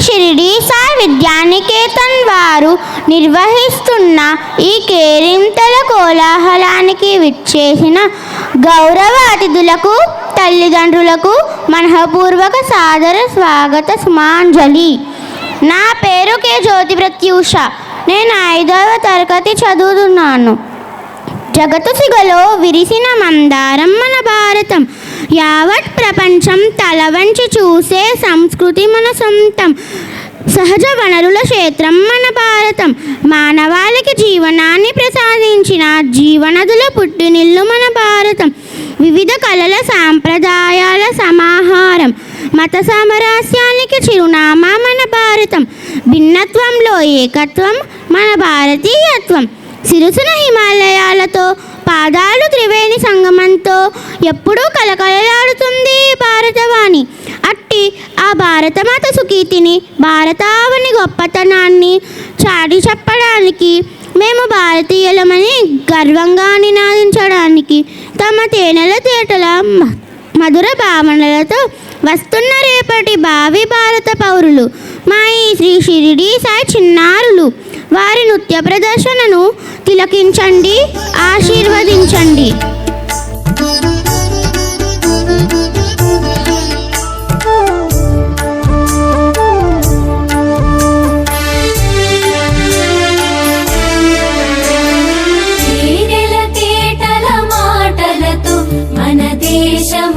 షిరిడి సాయి విద్యానికేతన్ వారు నిర్వహిస్తున్న ఈ కేరింతల కోలాహలానికి విచ్చేసిన గౌరవ అతిథులకు, తల్లిదండ్రులకు మనఃపూర్వక సాదర స్వాగత సుమాంజలి. నా పేరు కె జ్యోతి ప్రత్యూష. నేను 5వ తరగతి చదువుతున్నాను. జగత్తు సిగలో విరిసిన మందారం మన భారతం. యావత్ ప్రపంచం తలవంచి చూసే సంస్కృతి మన సొంతం. సహజ వనరుల క్షేత్రం మన భారతం. మానవాళికి జీవనాన్ని ప్రసాదించిన జీవనదుల పుట్టినిల్లు మన భారతం. వివిధ కళల సాంప్రదాయాల సమాహారం. మత సామరస్యానికి చిరునామా మన భారతం. భిన్నత్వంలో ఏకత్వం మన భారతీయత్వం. సిరుసున హిమాలయాలతో, పాదాలు త్రివేణి సంగమంతో ఎప్పుడూ కలకలలాడుతుంది భారతవాణి. అట్టి ఆ భారతమాత సుకీర్తిని, భారతావని గొప్పతనాన్ని చాటి చెప్పడానికి, మేము భారతీయులమని గర్వంగా నినాదించడానికి తమ తేనెల తేటల మధుర భావనలతో వస్తున్న రేపటి భావి భారత పౌరులు మా ఈ శ్రీ షిరిడి సాయి చిన్నారులు. వారి నృత్య ప్రదర్శనను తిలకించండి, ఆశీర్వదించండి. తేటల మాటలతో మన దేశం